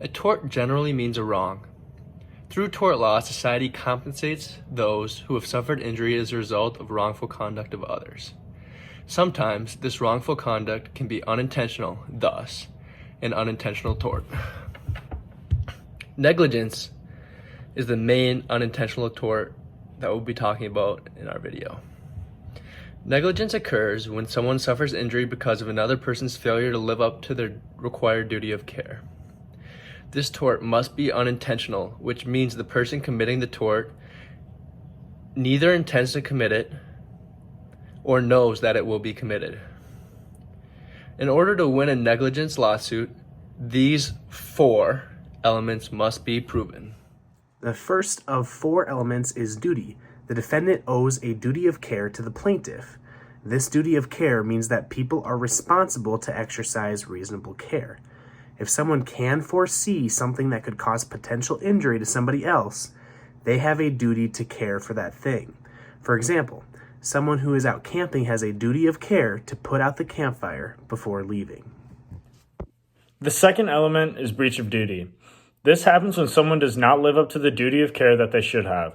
A tort generally means a wrong. Through tort law, society compensates those who have suffered injury as a result of wrongful conduct of others. Sometimes this wrongful conduct can be unintentional, thus, an unintentional tort. Negligence is the main unintentional tort that we'll be talking about in our video. Negligence occurs when someone suffers injury because of another person's failure to live up to their required duty of care. This tort must be unintentional, which means the person committing the tort neither intends to commit it or knows that it will be committed. In order to win a negligence lawsuit, these 4 elements must be proven. The first of 4 elements is duty. The defendant owes a duty of care to the plaintiff. This duty of care means that people are responsible to exercise reasonable care. If someone can foresee something that could cause potential injury to somebody else, they have a duty to care for that thing. For example, someone who is out camping has a duty of care to put out the campfire before leaving. The second element is breach of duty. This happens when someone does not live up to the duty of care that they should have.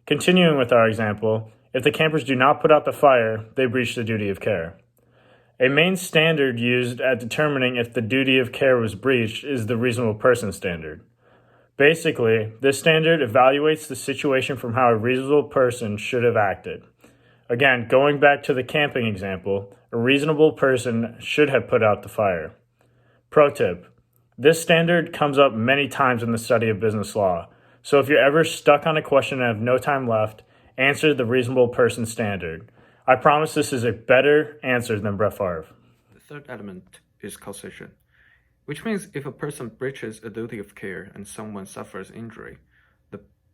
Continuing with our example, if the campers do not put out the fire, they breach the duty of care. A main standard used at determining if the duty of care was breached is the reasonable person standard. Basically, this standard evaluates the situation from how a reasonable person should have acted. Again, going back to the camping example, a reasonable person should have put out the fire. Pro tip: this standard comes up many times in the study of business law. So if you're ever stuck on a question and have no time left, answer the reasonable person standard. I promise this is a better answer than Brett Favre. The third element is causation, which means if a person breaches a duty of care and someone suffers injury,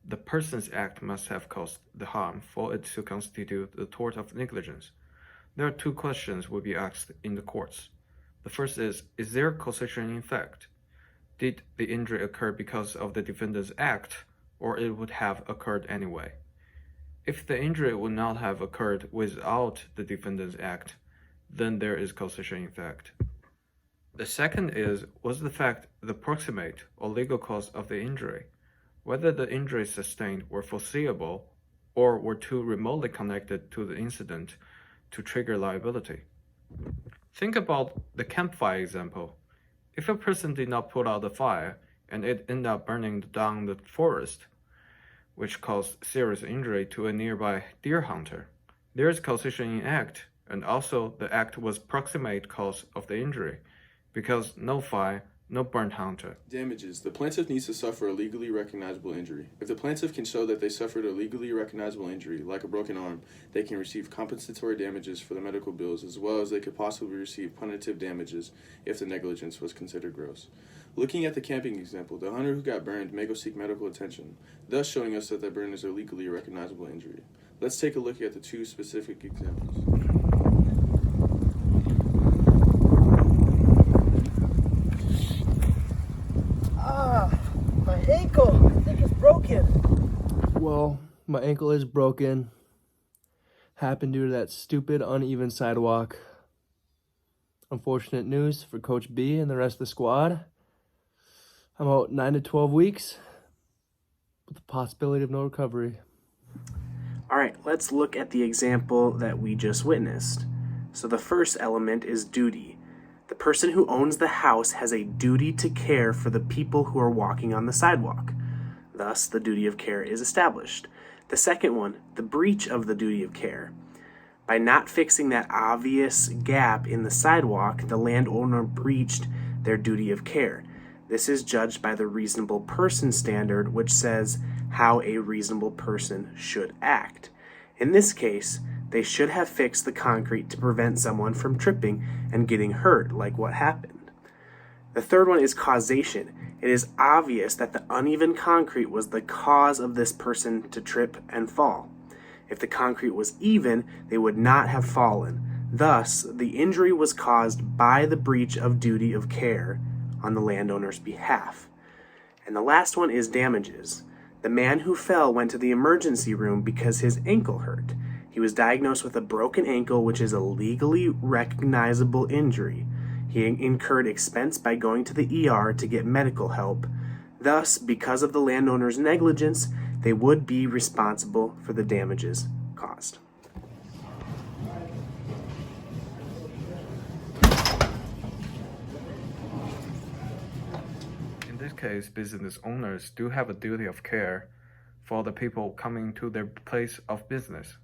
the person's act must have caused the harm for it to constitute the tort of negligence. There are 2 questions will be asked in the courts. The first is there causation in fact? Did the injury occur because of the defendant's act, or it would have occurred anyway? If the injury would not have occurred without the defendant's act, then there is causation in fact. The second is, was the fact the proximate or legal cause of the injury? Whether the injuries sustained were foreseeable or were too remotely connected to the incident to trigger liability. Think about the campfire example. If a person did not put out the fire and it ended up burning down the forest, which caused serious injury to a nearby deer hunter, there is causation in act, and also the act was proximate cause of the injury, because no fire, no burnt hunter. Damages. The plaintiff needs to suffer a legally recognizable injury. If the plaintiff can show that they suffered a legally recognizable injury, like a broken arm, they can receive compensatory damages for the medical bills, as well as they could possibly receive punitive damages if the negligence was considered gross. Looking at the camping example, the hunter who got burned may go seek medical attention, thus showing us that the burn is a legally recognizable injury. Let's take a look at the 2 specific examples. My ankle, I think it's broken. Well, my ankle is broken. Happened due to that stupid uneven sidewalk. Unfortunate news for Coach B and the rest of the squad. I'm out 9 to 12 weeks with the possibility of no recovery. All right, let's look at the example that we just witnessed. So the first element is duty. The person who owns the house has a duty to care for the people who are walking on the sidewalk. Thus, the duty of care is established. The second one, the breach of the duty of care. By not fixing that obvious gap in the sidewalk, the landowner breached their duty of care. This is judged by the reasonable person standard, which says how a reasonable person should act. In this case, they should have fixed the concrete to prevent someone from tripping and getting hurt, like what happened. The third one is causation. It is obvious that the uneven concrete was the cause of this person to trip and fall. If the concrete was even, they would not have fallen. Thus, the injury was caused by the breach of duty of care on the landowner's behalf. And the last one is damages. The man who fell went to the emergency room because his ankle hurt. He was diagnosed with a broken ankle, which is a legally recognizable injury. He incurred expense by going to the ER to get medical help. Thus, because of the landowner's negligence, they would be responsible for the damages caused. In this case, business owners do have a duty of care for the people coming to their place of business.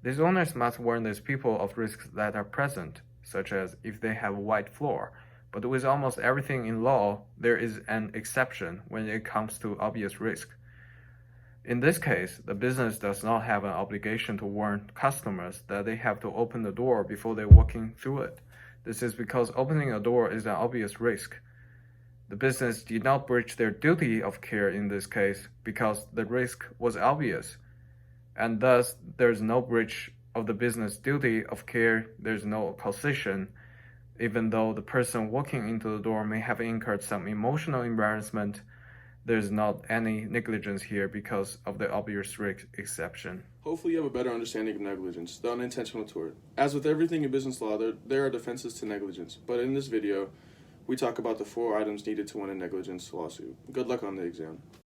These owners must warn these people of risks that are present, such as if they have a white floor. But with almost everything in law, there is an exception when it comes to obvious risk. In this case, the business does not have an obligation to warn customers that they have to open the door before they're walking through it. This is because opening a door is an obvious risk. The business did not breach their duty of care in this case because the risk was obvious, and thus there's no breach of the business duty of care, there's no causation, even though the person walking into the door may have incurred some emotional embarrassment. There's not any negligence here because of the obvious risk exception. Hopefully you have a better understanding of negligence, the unintentional tort. As with everything in business law, there are defenses to negligence, but in this video, we talk about the 4 items needed to win a negligence lawsuit. Good luck on the exam.